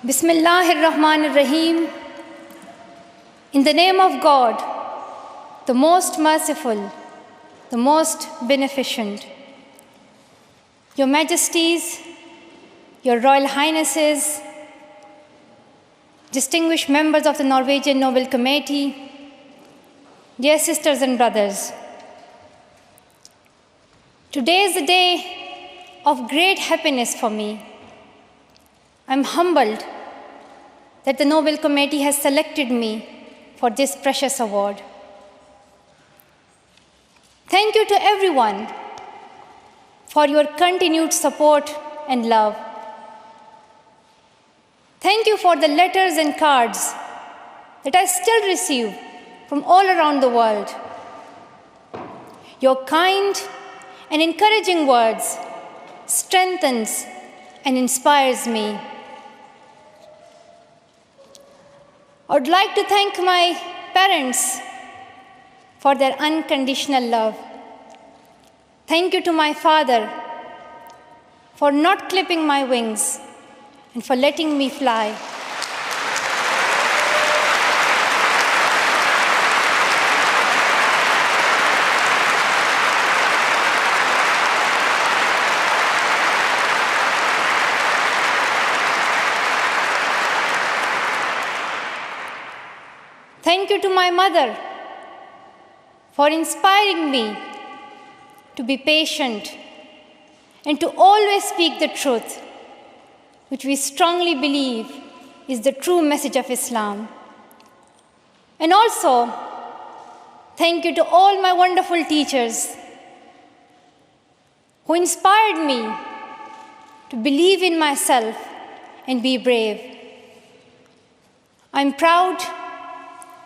Bismillahir-Rahmanir-Rahim. In the name of God, the most merciful, the most beneficent. Your Majesties, Your Royal Highnesses, distinguished members of the Norwegian Nobel Committee, dear sisters and brothers, today is a day of great happiness for me. I'm humbled that the Nobel Committee has selected me for this precious award. Thank you to everyone for your continued support and love. Thank you for the letters and cards that I still receive from all around the world. Your kind and encouraging words strengthens and inspires me. I would like to thank my parents for their unconditional love. Thank you to my father for not clipping my wings and for letting me fly. Thank you to my mother for inspiring me to be patient and to always speak the truth, which we strongly believe is the true message of Islam. And also, thank you to all my wonderful teachers who inspired me to believe in myself and be brave. I'm proud.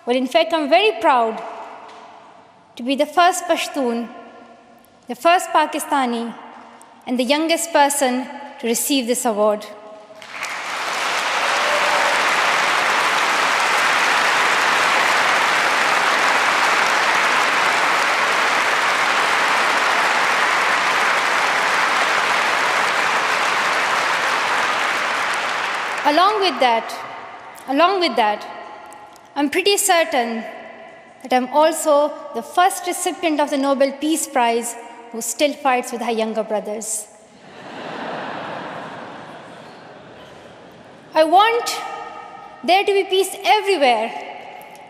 Well, in fact, I'm very proud to be the first Pashtun, the first Pakistani, and the youngest person to receive this award. Along with that, I'm pretty certain that I'm also the first recipient of the Nobel Peace Prize who still fights with her younger brothers. I want there to be peace everywhere,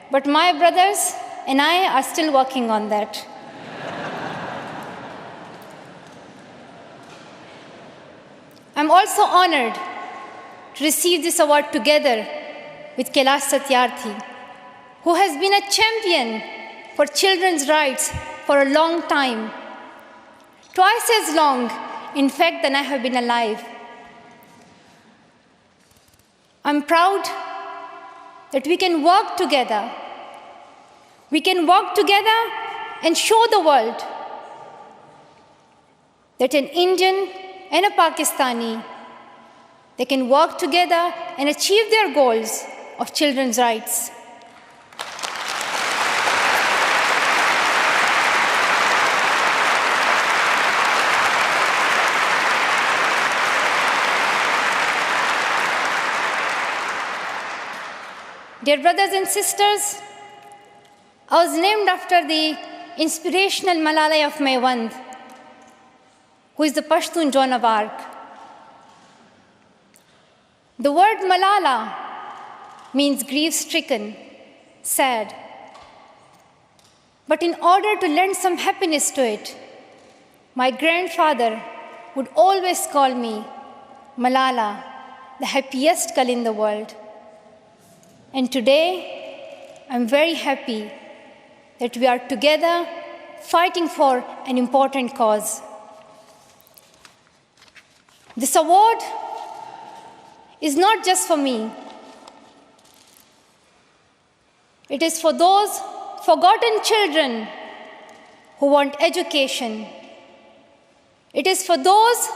but my brothers and I are still working on that. I'm also honored to receive this award together with Kailash Satyarthi, who has been a champion for children's rights for a long time, twice as long, in fact, than I have been alive. I'm proud that we can work together. We can work together and show the world that an Indian and a Pakistani, they can work together and achieve their goals of children's rights. Dear brothers and sisters, I was named after the inspirational Malala of Maiwand, who is the Pashtun Joan of Arc. The word Malala means grief-stricken, sad. But in order to lend some happiness to it, my grandfather would always call me Malala, the happiest girl in the world. And today, I'm very happy that we are together fighting for an important cause. This award is not just for me. It is for those forgotten children who want education. It is for those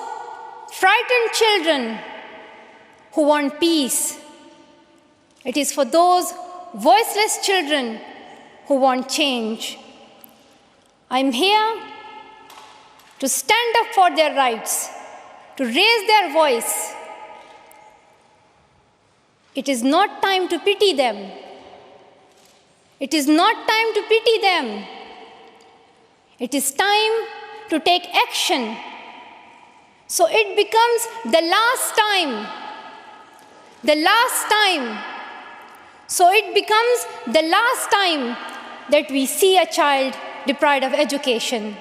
frightened children who want peace. It is for those voiceless children who want change. I'm here to stand up for their rights, to raise their voice, It is not time to pity them. It is not time to pity them. It is time to take action. So it becomes the last time. The last time. So it becomes the last time that we see a child deprived of education.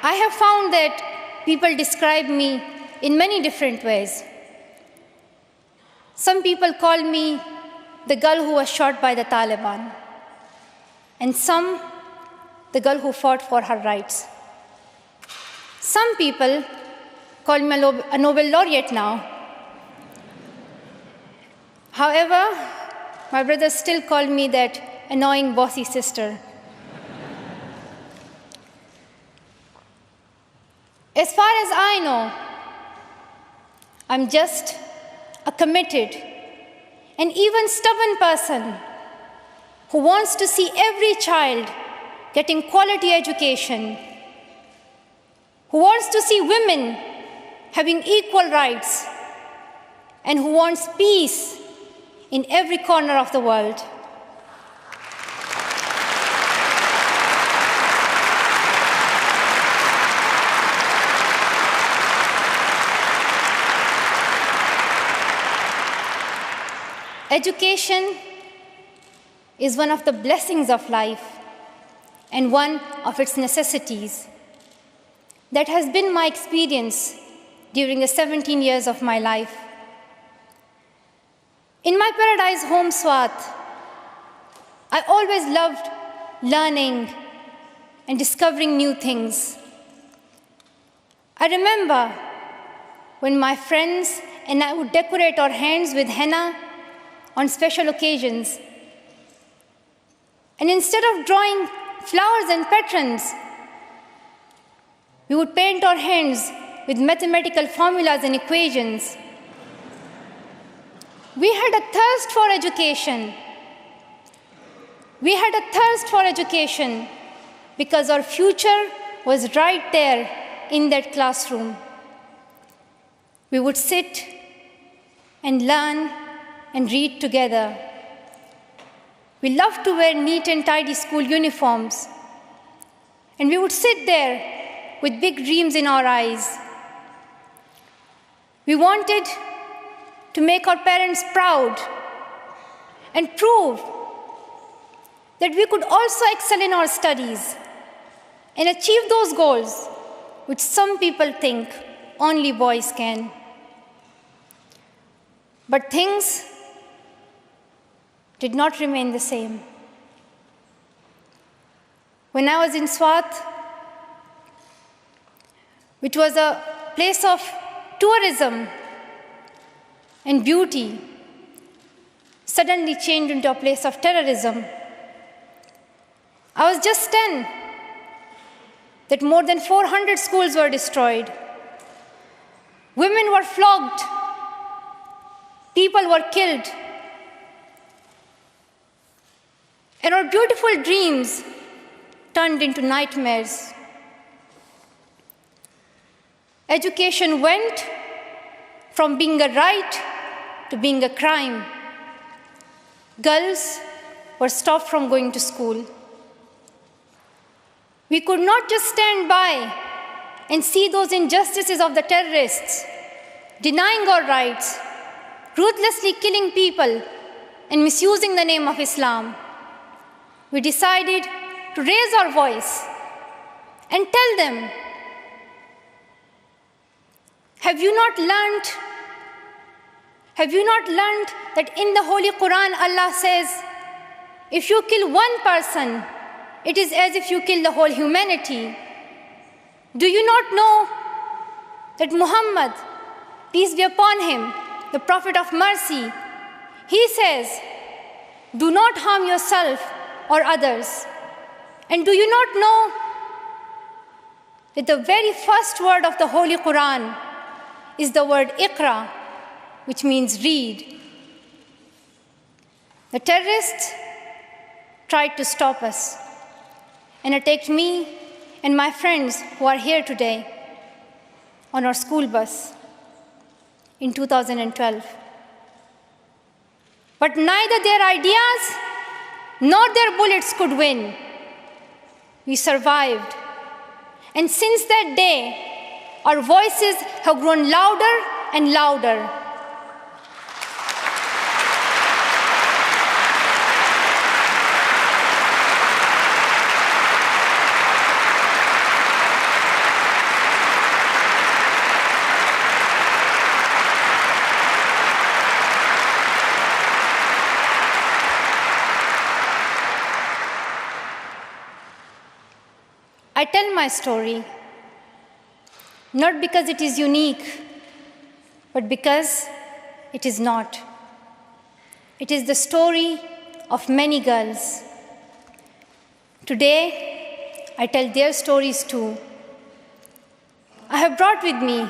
I have found that people describe me in many different ways. Some people call me the girl who was shot by the Taliban, and some the girl who fought for her rights. Some people call me a Nobel laureate now. However, my brothers still call me that annoying bossy sister. As far as I know, I'm just a committed and even stubborn person who wants to see every child getting quality education, who wants to see women having equal rights, and who wants peace in every corner of the world. Education is one of the blessings of life and one of its necessities. That has been my experience during the 17 years of my life. In my paradise home, Swat, I always loved learning and discovering new things. I remember when my friends and I would decorate our hands with henna on special occasions. And instead of drawing flowers and patterns, we would paint our hands with mathematical formulas and equations. We had a thirst for education. We had a thirst for education because our future was right there in that classroom. We would sit and learn and read together. We loved to wear neat and tidy school uniforms. And we would sit there with big dreams in our eyes. We wanted to make our parents proud and prove that we could also excel in our studies and achieve those goals which some people think only boys can. But things did not remain the same. When I was in Swat, which was a place of tourism and beauty, suddenly changed into a place of terrorism. I was just 10, that more than 400 schools were destroyed. Women were flogged. People were killed. And our beautiful dreams turned into nightmares. Education went from being a right to being a crime. Girls were stopped from going to school. We could not just stand by and see those injustices of the terrorists, denying our rights, ruthlessly killing people, and misusing the name of Islam. We decided to raise our voice and tell them, have you not learned that in the Holy Quran Allah says, if you kill one person, it is as if you kill the whole humanity? Do you not know that Muhammad, peace be upon him, the Prophet of mercy, he says, do not harm yourself or others. And do you not know that the very first word of the Holy Quran is the word Iqra, which means read. The terrorists tried to stop us and attacked me and my friends who are here today on our school bus in 2012. But neither their ideas nor their bullets could win. We survived. And since that day, our voices have grown louder and louder. I tell my story, not because it is unique, but because it is not. It is the story of many girls. Today, I tell their stories too. I have brought with me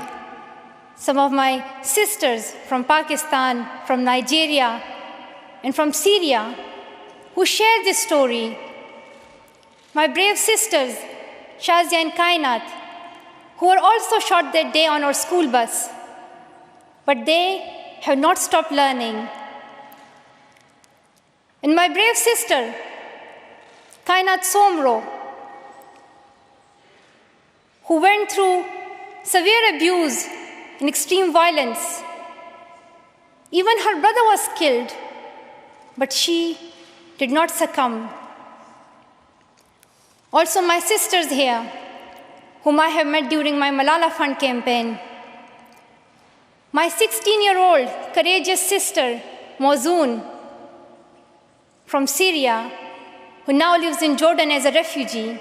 some of my sisters from Pakistan, from Nigeria, and from Syria who share this story. My brave sisters, Shazia and Kainat, who were also shot that day on our school bus. But they have not stopped learning. And my brave sister, Kainat Somro, who went through severe abuse and extreme violence. Even her brother was killed, but she did not succumb. Also my sisters here, whom I have met during my Malala Fund campaign. My 16-year-old courageous sister, Mozoon, from Syria, who now lives in Jordan as a refugee.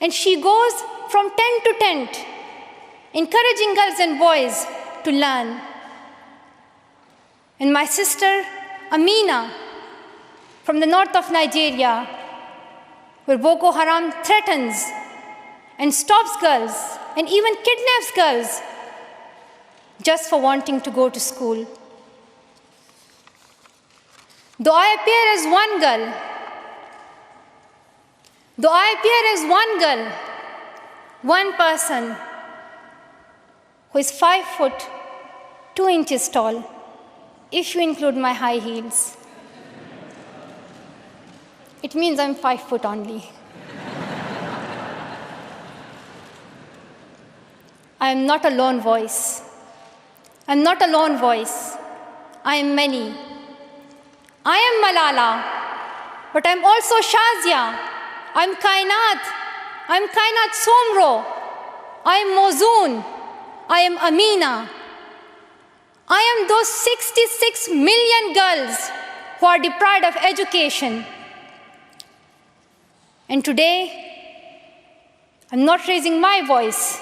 And she goes from tent to tent, encouraging girls and boys to learn. And my sister, Amina, from the north of Nigeria, where Boko Haram threatens and stops girls and even kidnaps girls just for wanting to go to school. Though I appear as one girl, one person who is 5 foot 2 inches tall, if you include my high heels, it means I'm 5 foot only. I am not a lone voice. I'm not a lone voice. I am many. I am Malala, but I'm also Shazia. I'm Kainat. I'm Kainat Somro. I am Mozoon. I am Amina. I am those 66 million girls who are deprived of education. And today, I'm not raising my voice.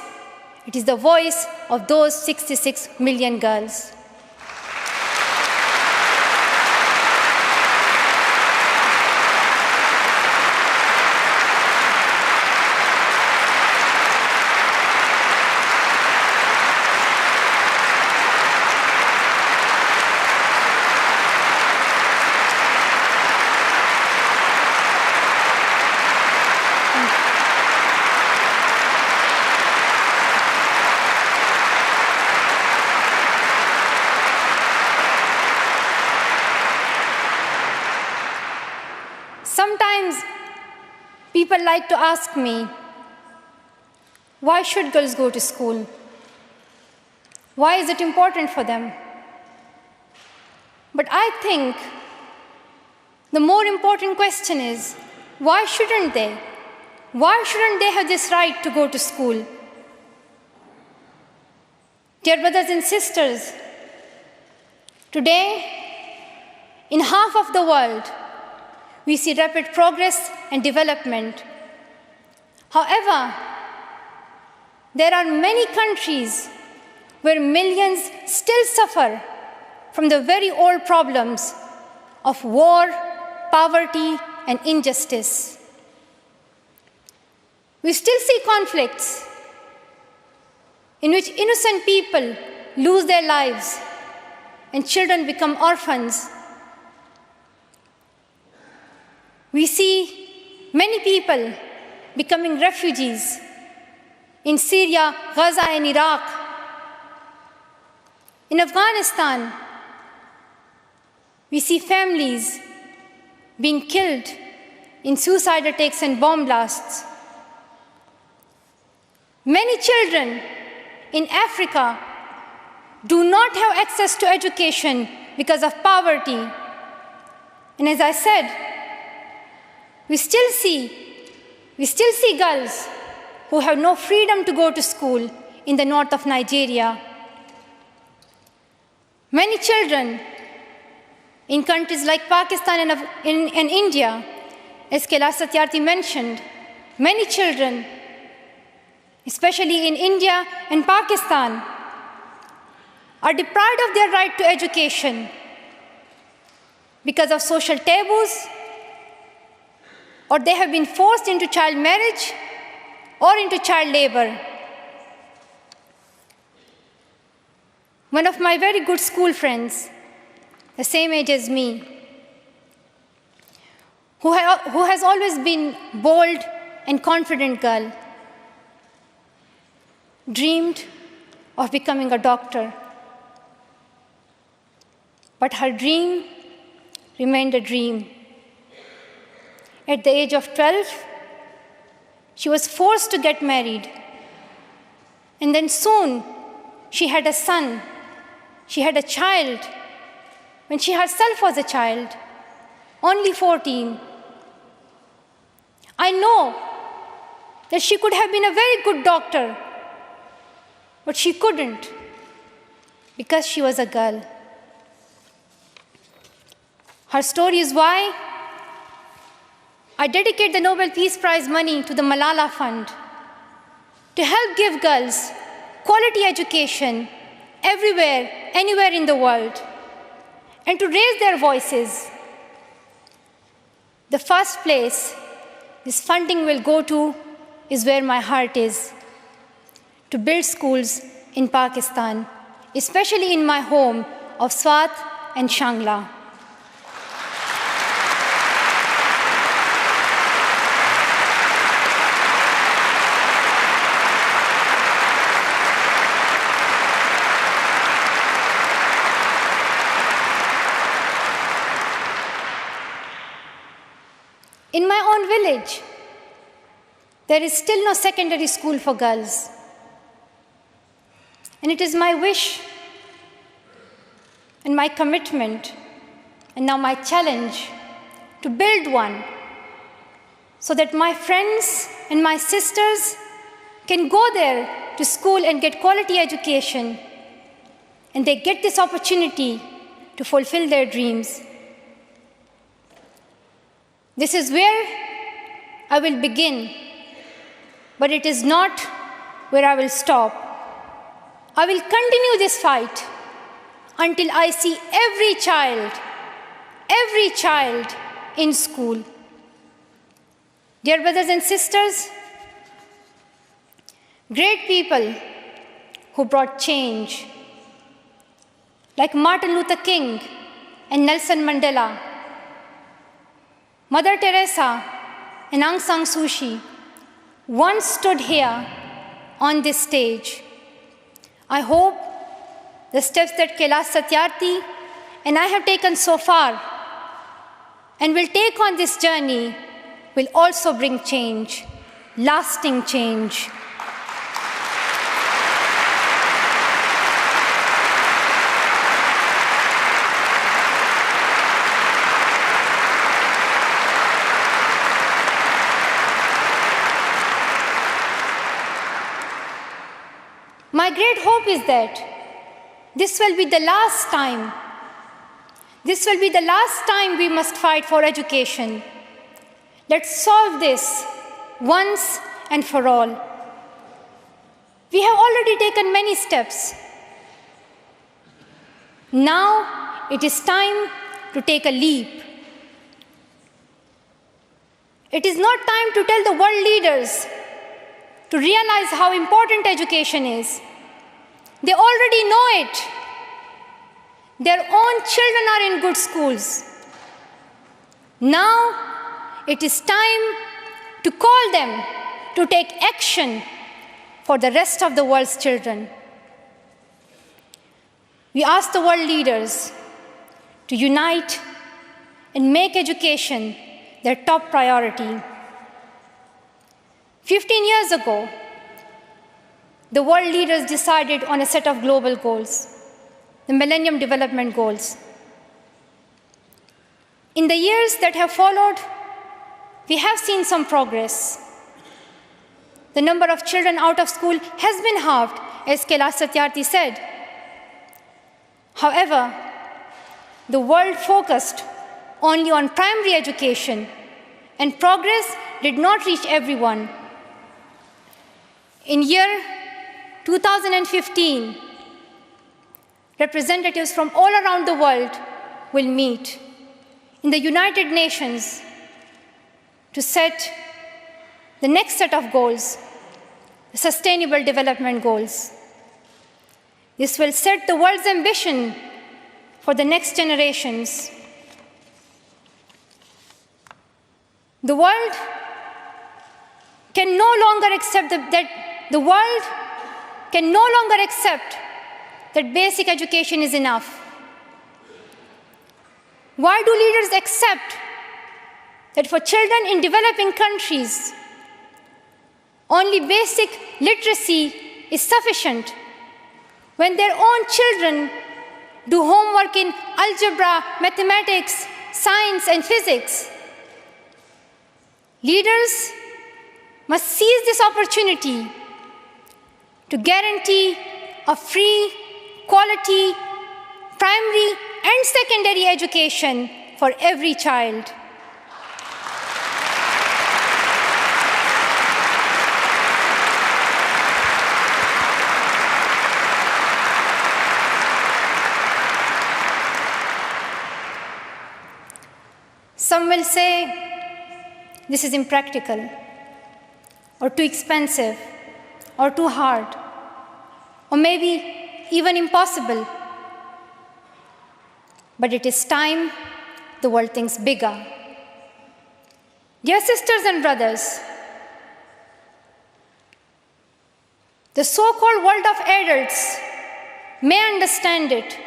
It is the voice of those 66 million girls. Sometimes people like to ask me, why should girls go to school? Why is it important for them? But I think the more important question is, why shouldn't they? Why shouldn't they have this right to go to school? Dear brothers and sisters, today, in half of the world, we see rapid progress and development. However, there are many countries where millions still suffer from the very old problems of war, poverty, and injustice. We still see conflicts in which innocent people lose their lives and children become orphans. We see many people becoming refugees in Syria, Gaza, and Iraq. In Afghanistan, we see families being killed in suicide attacks and bomb blasts. Many children in Africa do not have access to education because of poverty. And as I said, we still see girls who have no freedom to go to school in the north of Nigeria. Many children in countries like Pakistan and India, as Kailash Satyarthi mentioned, many children, especially in India and Pakistan, are deprived of their right to education because of social taboos, or they have been forced into child marriage or into child labor. One of my very good school friends, the same age as me, who has always been bold and confident girl, dreamed of becoming a doctor. But her dream remained a dream. At the age of 12, she was forced to get married. And then soon, she had a son. She had a child when she herself was a child, only 14. I know that she could have been a very good doctor, but she couldn't because she was a girl. Her story is why I dedicate the Nobel Peace Prize money to the Malala Fund to help give girls quality education everywhere, anywhere in the world, and to raise their voices. The first place this funding will go to is where my heart is, to build schools in Pakistan, especially in my home of Swat and Shangla. In my own village, there is still no secondary school for girls. And it is my wish and my commitment, and now my challenge, to build one so that my friends and my sisters can go there to school and get quality education, and they get this opportunity to fulfill their dreams. This is where I will begin, but it is not where I will stop. I will continue this fight until I see every child in school. Dear brothers and sisters, great people who brought change, like Martin Luther King and Nelson Mandela, Mother Teresa and Aung San Suu Kyi, once stood here on this stage. I hope the steps that Kailash Satyarthi and I have taken so far and will take on this journey will also bring change, lasting change. My great hope is that this will be the last time. This will be the last time we must fight for education. Let's solve this once and for all. We have already taken many steps. Now it is time to take a leap. It is not time to tell the world leaders to realize how important education is. They already know it. Their own children are in good schools. Now it is time to call them to take action for the rest of the world's children. We ask the world leaders to unite and make education their top priority. 15 years ago, the world leaders decided on a set of global goals, the Millennium Development Goals. In the years that have followed, we have seen some progress. The number of children out of school has been halved, as Kailash Satyarthi said. However, the world focused only on primary education, and progress did not reach everyone. In year 2015, representatives from all around the world will meet in the United Nations to set the next set of goals, the Sustainable Development Goals. This will set the world's ambition for the next generations. The world can no longer accept that basic education is enough. Why do leaders accept that for children in developing countries, only basic literacy is sufficient when their own children do homework in algebra, mathematics, science, and physics? Leaders must seize this opportunity to guarantee a free, quality, primary and secondary education for every child. Some will say this is impractical, or too expensive, or too hard, or maybe even impossible. But it is time the world thinks bigger. Dear sisters and brothers, the so-called world of adults may understand it,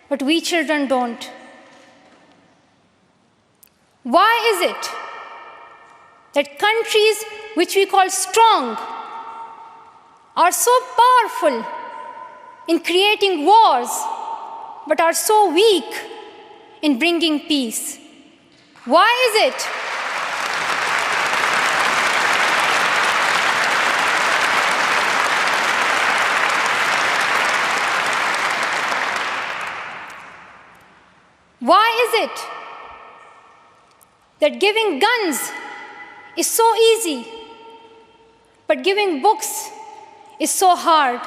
but we children don't. Why is it that countries which we call strong are so powerful in creating wars, but are so weak in bringing peace? Why is it? Why is it that giving guns is so easy, but giving books is so hard?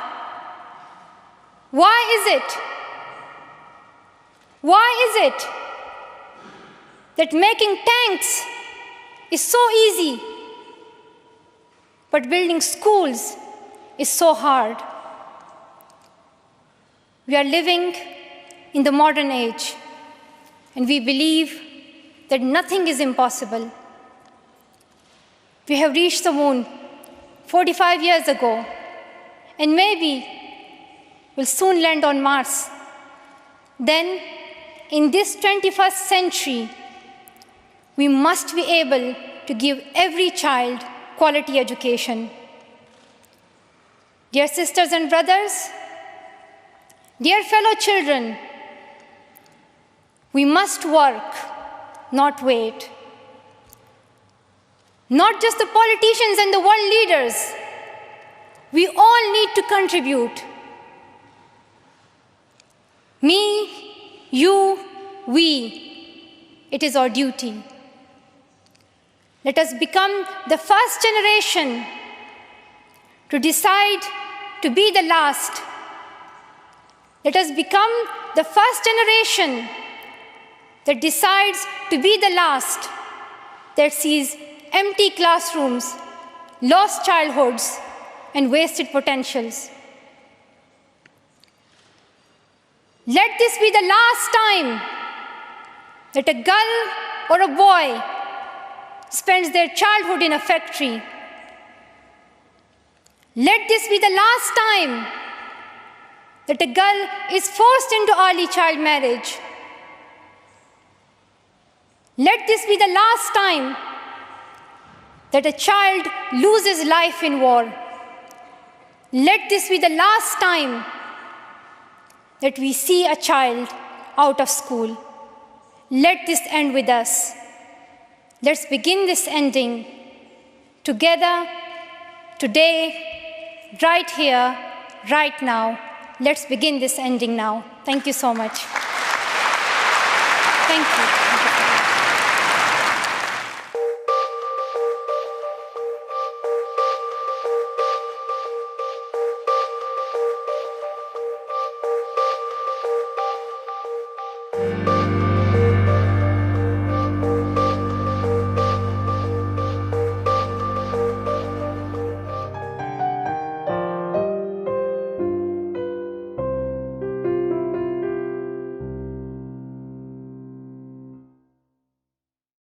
Why is it? Why is it that making tanks is so easy, but building schools is so hard? We are living in the modern age, and we believe that nothing is impossible. We have reached the moon 45 years ago, and maybe we'll soon land on Mars. Then, in this 21st century, we must be able to give every child quality education. Dear sisters and brothers, dear fellow children, we must work, not wait. Not just the politicians and the world leaders. We all need to contribute. Me, you, we. It is our duty. Let us become the first generation to decide to be the last. Let us become the first generation that decides to be the last, that sees empty classrooms, lost childhoods, and wasted potentials. Let this be the last time that a girl or a boy spends their childhood in a factory. Let this be the last time that a girl is forced into early child marriage. Let this be the last time that a child loses life in war. Let this be the last time that we see a child out of school. Let this end with us. Let's begin this ending together, today, right here, right now. Let's begin this ending now. Thank you so much. Thank you.